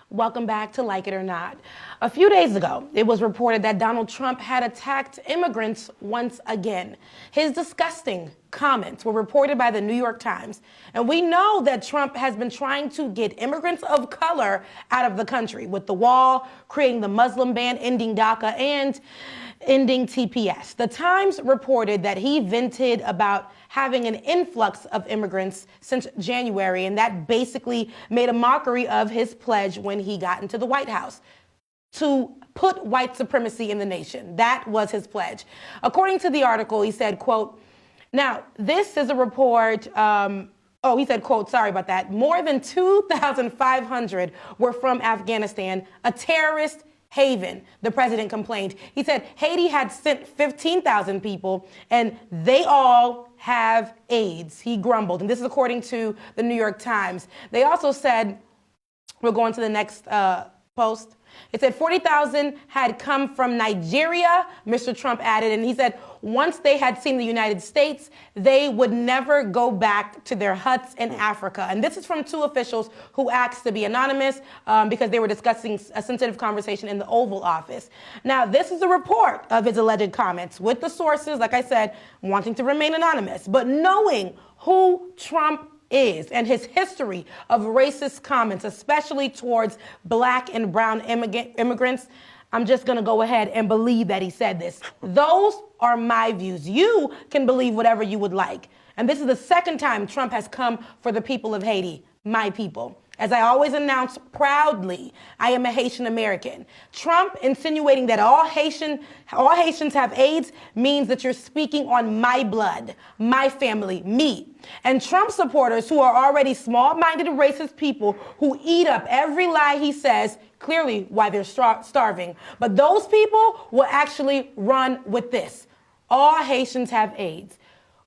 Welcome back to Like It or Not. A few days ago, it was reported that Donald Trump had attacked immigrants once again. His disgusting comments were reported by the New York Times. And we know that Trump has been trying to get immigrants of color out of the country with the wall, creating the Muslim ban, ending DACA, and ending TPS. The Times reported that he vented about having an influx of immigrants since January, and that basically made a mockery of his pledge when he got into the White House to put white supremacy in the nation. That was his pledge. According to the article, he said, quote, now, this is a report, he said, quote, sorry about that. More than 2,500 were from Afghanistan, a terrorist haven, the president complained. He said Haiti had sent 15,000 people and they all have AIDS. He grumbled. And this is according to the New York Times. They also said, we're going to the next post. It said 40,000 had come from Nigeria, Mr. Trump added, and he said once they had seen the United States, they would never go back to their huts in Africa. And this is from two officials who asked to be anonymous because they were discussing a sensitive conversation in the Oval Office. Now, this is a report of his alleged comments with the sources, like I said, wanting to remain anonymous, but knowing who Trump is and his history of racist comments, especially towards black and brown immigrants, I'm just going to go ahead and believe that he said this. Those are my views. You can believe whatever you would like. And this is the second time Trump has come for the people of Haiti, my people. As I always announce proudly, I am a Haitian American. Trump insinuating that all Haitians have AIDS means that you're speaking on my blood, my family, me. And Trump supporters who are already small-minded racist people who eat up every lie he says, clearly why they're starving. But those people will actually run with this. All Haitians have AIDS.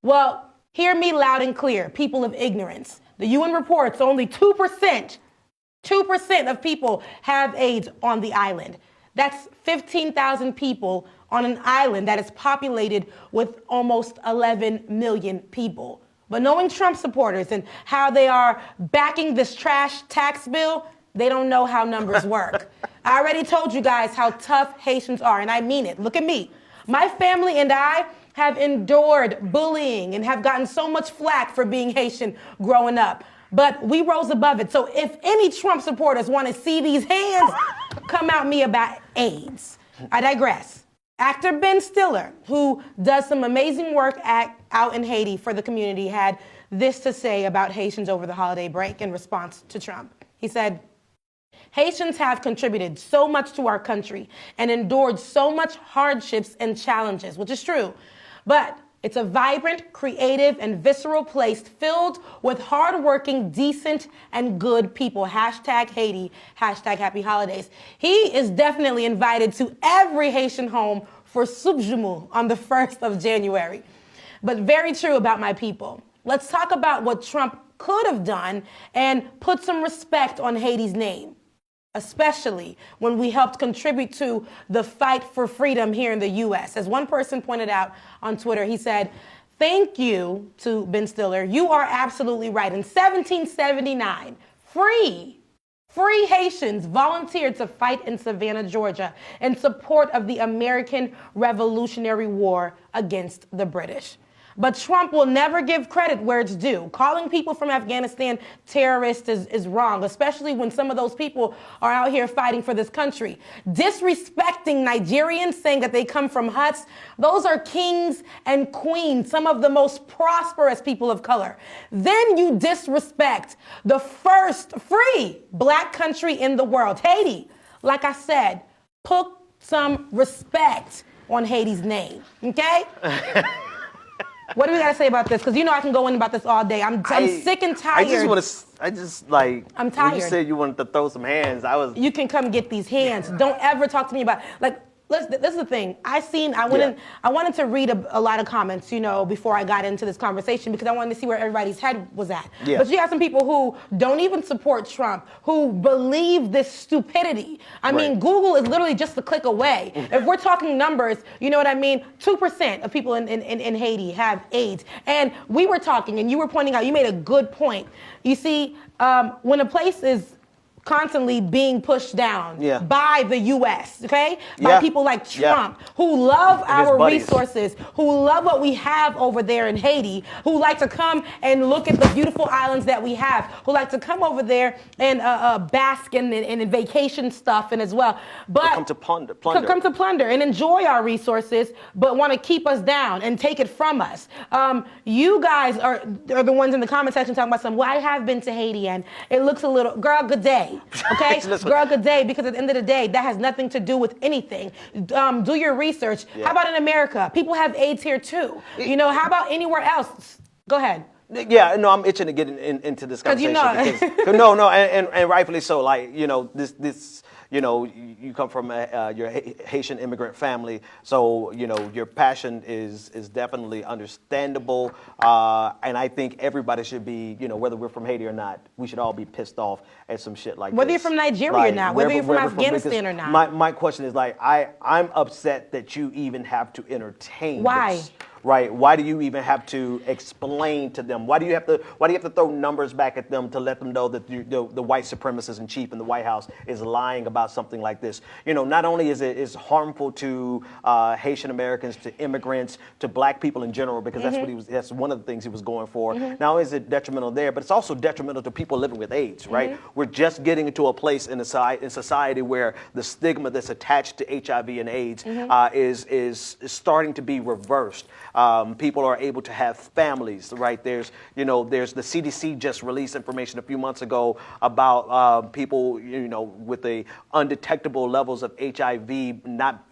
Well, hear me loud and clear, people of ignorance. The UN reports only 2% of people have AIDS on the island. That's 15,000 people on an island that is populated with almost 11 million people. But knowing Trump supporters and how they are backing this trash tax bill, they don't know how numbers work. I already told you guys how tough Haitians are, and I mean it. Look at me. My family and I have endured bullying and have gotten so much flack for being Haitian growing up. But we rose above it. So if any Trump supporters want to see these hands, come at me about AIDS. I digress. Actor Ben Stiller, who does some amazing work out in Haiti for the community, had this to say about Haitians over the holiday break in response to Trump. He said, Haitians have contributed so much to our country and endured so much hardships and challenges, which is true. But it's a vibrant, creative, and visceral place filled with hardworking, decent, and good people. Hashtag Haiti, hashtag Happy Holidays. He is definitely invited to every Haitian home for soup jumeau on the 1st of January. But very true about my people. Let's talk about what Trump could have done and put some respect on Haiti's name, especially when we helped contribute to the fight for freedom here in the U.S. As one person pointed out on Twitter, he said, thank you to Ben Stiller. You are absolutely right. In 1779, free Haitians volunteered to fight in Savannah, Georgia, in support of the American Revolutionary War against the British. But Trump will never give credit where it's due. Calling people from Afghanistan terrorists is wrong, especially when some of those people are out here fighting for this country. Disrespecting Nigerians, saying that they come from huts, those are kings and queens, some of the most prosperous people of color. Then you disrespect the first free black country in the world, Haiti. Like I said, put some respect on Haiti's name, okay? What do we got to say about this? Because you know I can go in about this all day. I'm sick and tired. I'm tired. When you said you wanted to throw some hands, You can come get these hands. Don't ever talk to me about, this is the thing. I wanted to read a lot of comments, before I got into this conversation because I wanted to see where everybody's head was at. Yeah. But you have some people who don't even support Trump, who believe this stupidity. I mean, Google is literally just a click away. If we're talking numbers, you know what I mean? 2% of people in Haiti have AIDS. And we were talking, and you were pointing out, you made a good point. You see, when a place is constantly being pushed down Yeah. by the U.S., okay? By Yeah. people like Yeah. Trump, who love And his our buddies. resources, who love what we have over there in Haiti, who like to come and look at the beautiful islands that we have, who like to come over there and bask in vacation stuff and as well. But come to plunder. Come to plunder and enjoy our resources, but want to keep us down and take it from us. You guys are the ones in the comment section talking about well, I have been to Haiti and it looks a little, girl, good day, okay? Girl, good day, because at the end of the day, that has nothing to do with anything. Do your research. Yeah. How about in America? People have AIDS here too. You know, how about anywhere else? Go ahead. Yeah, no, I'm itching to get into this conversation. Because, no, and rightfully so. Like, you know, this. You know, you come from your Haitian immigrant family, so you know your passion is definitely understandable, and I think everybody should be, you know, whether we're from Haiti or not, we should all be pissed off at some shit like whether this. You're from Nigeria or not, whether you're from Afghanistan or not. My question is like, I'm upset that you even have to entertain this. Right? Why do you even have to explain to them? Why do you have to throw numbers back at them to let them know that the white supremacist in chief in the White House is lying about something like this? You know, not only is it harmful to Haitian Americans, to immigrants, to black people in general, because that's one of the things he was going for. Not only is it detrimental there, but it's also detrimental to people living with AIDS. Right? We're just getting into a place in society where the stigma that's attached to HIV and AIDS is starting to be reversed. People are able to have families, right? There's the CDC just released information a few months ago about people, you know, with the undetectable levels of HIV not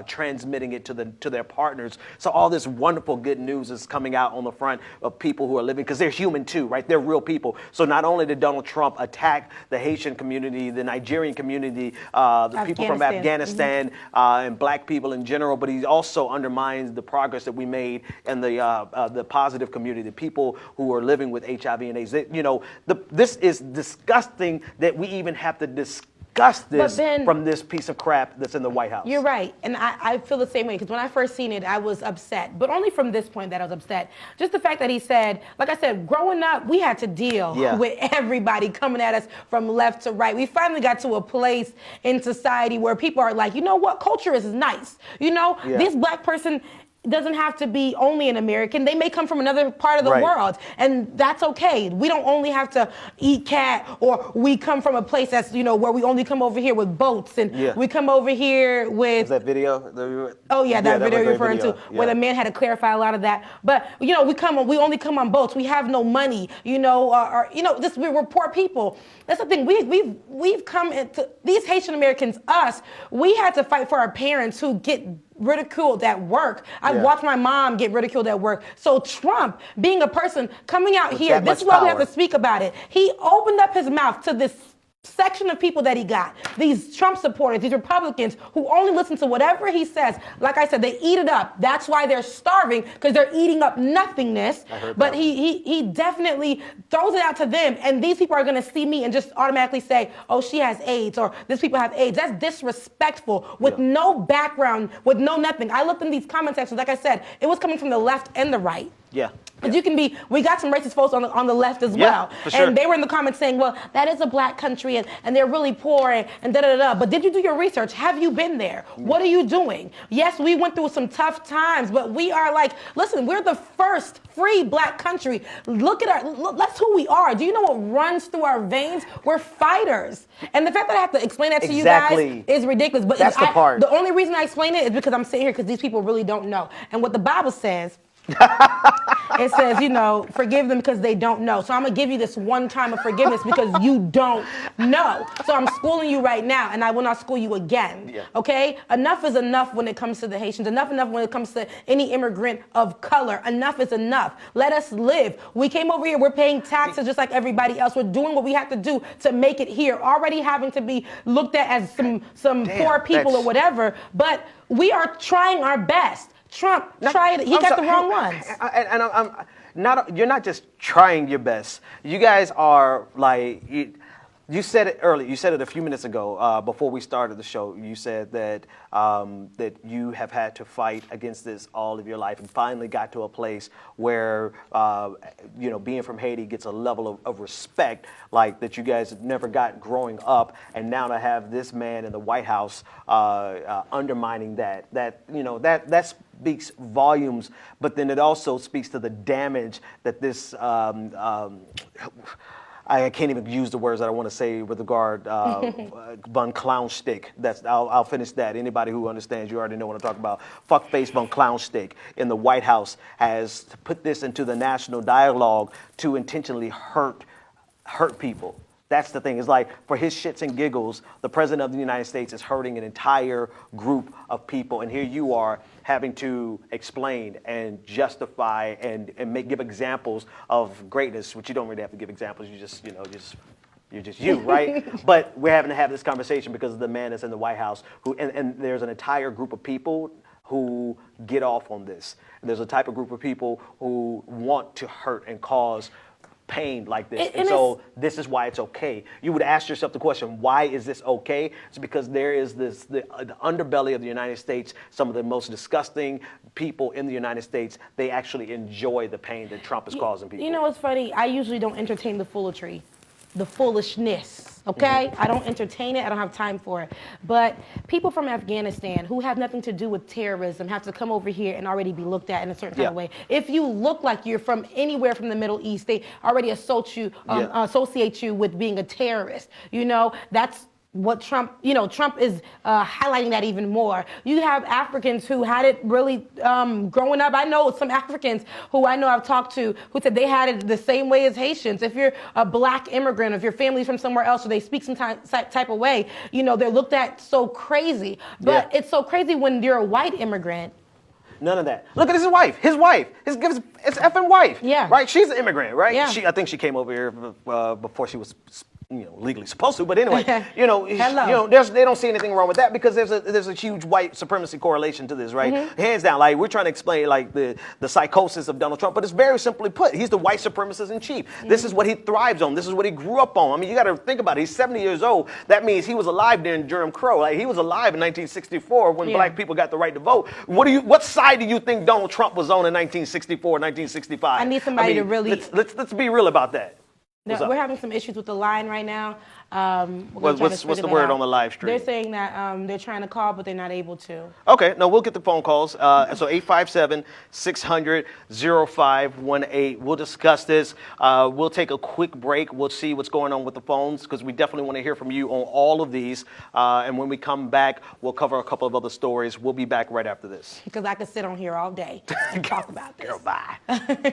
transmitting it to their partners. So all this wonderful good news is coming out on the front of people who are living, because they're human too, right? They're real people. So not only did Donald Trump attack the Haitian community, the Nigerian community, the people from Afghanistan, and black people in general, but he also undermines the progress that we made and the positive community, the people who are living with HIV and AIDS. You know, this is disgusting that we even have to discuss this from this piece of crap that's in the White House. You're right, and I feel the same way, because when I first seen it, I was upset, but only from this point that I was upset. Just the fact that he said, like I said, growing up, we had to deal with everybody coming at us from left to right. We finally got to a place in society where people are like, you know what, culture is nice. You know, this black person doesn't have to be only an American. They may come from another part of the world, and that's okay. We don't only have to eat cat, or we come from a place that's, you know, where we only come over here with boats, and we come over here with... Is that video? That video you're referring to, where the man had to clarify a lot of that. But, you know, we only come on boats. We have no money, you know, we're poor people. That's the thing. We've come into, these Haitian Americans, we had to fight for our parents who get ridiculed at work. I've watched my mom get ridiculed at work. So Trump, being a person coming out here, this is why we have to speak about it. He opened up his mouth to this section of people that he got, these Trump supporters, these Republicans who only listen to whatever he says. Like I said, they eat it up. That's why they're starving, because they're eating up nothingness. But he definitely throws it out to them, and these people are going to see me and just automatically say, oh, she has AIDS, or these people have AIDS. That's disrespectful, with no background, with no nothing. I looked in these comment sections, like I said, it was coming from the left and the right. Because we got some racist folks on the left as well. For sure. And they were in the comments saying, well, that is a black country, and they're really poor, and da-da-da-da. But did you do your research? Have you been there? What are you doing? Yes, we went through some tough times, but we are like, listen, we're the first free black country. That's who we are. Do you know what runs through our veins? We're fighters. And the fact that I have to explain that to you guys is ridiculous. But that's the part. The only reason I explain it is because I'm sitting here, because these people really don't know. And what the Bible says, it says, you know, forgive them because they don't know. So I'm going to give you this one time of forgiveness because you don't know. So I'm schooling you right now, and I will not school you again. Okay? Enough is enough when it comes to the Haitians. Enough when it comes to any immigrant of color. Enough is enough. Let us live. We came over here. We're paying taxes just like everybody else. We're doing what we have to do to make it here. Already having to be looked at as some poor people or whatever. But we are trying our best. Trump tried it. He got the wrong ones. And I'm not. You're not just trying your best. You guys are like, You said it earlier. You said it a few minutes ago before we started the show. You said that that you have had to fight against this all of your life, and finally got to a place where being from Haiti gets a level of respect like that you guys never got growing up, and now to have this man in the White House undermining that speaks volumes. But then it also speaks to the damage that this. I can't even use the words that I want to say with regard von clown stick. I'll finish that. Anybody who understands, you already know what I'm talking about. Fuckface von clown stick in the White House has put this into the national dialogue to intentionally hurt people. That's the thing. It's like, for his shits and giggles, the president of the United States is hurting an entire group of people, and here you are having to explain and justify and give examples of greatness, which you don't really have to give examples. You're just you, right? But we're having to have this conversation because of the man that's in the White House, and there's an entire group of people who get off on this. And there's a type of group of people who want to hurt and cause pain like this, and so this is why it's okay. You would ask yourself the question, why is this okay? It's because there is the underbelly of the United States. Some of the most disgusting people in the United States, they actually enjoy the pain that Trump is causing people. You know what's funny? I usually don't entertain the foolishness. Okay? I don't entertain it. I don't have time for it. But people from Afghanistan who have nothing to do with terrorism have to come over here and already be looked at in a certain kind of way. If you look like you're from anywhere from the Middle East, they already associate you with being a terrorist. That's what Trump is highlighting that even more. You have Africans who had it really growing up. I know some Africans who I know I've talked to who said they had it the same way as Haitians. If you're a black immigrant, if your family's from somewhere else or they speak some type of way, they're looked at so crazy. But it's so crazy when you're a white immigrant. None of that. Look at his wife. His effing wife. Yeah. Right? She's an immigrant, right? Yeah. I think she came over here before she was legally supposed to, but anyway, they don't see anything wrong with that because there's a huge white supremacy correlation to this, right? Hands down, like we're trying to explain like the psychosis of Donald Trump, but it's very simply put. He's the white supremacist in chief. This is what he thrives on. This is what he grew up on. I mean, you got to think about it. He's 70 years old. That means he was alive during Jim Crow. Like he was alive in 1964 when black people got the right to vote. What side do you think Donald Trump was on in 1964, 1965? I need somebody to really let's be real about that. No, we're having some issues with the line right now. What's the word on the live stream? They're saying that they're trying to call, but they're not able to. Okay, no, we'll get the phone calls. So 857-600-0518. We'll discuss this. We'll take a quick break. We'll see what's going on with the phones because we definitely want to hear from you on all of these. And when we come back, we'll cover a couple of other stories. We'll be back right after this. Because I could sit on here all day and talk about this. Girl, bye.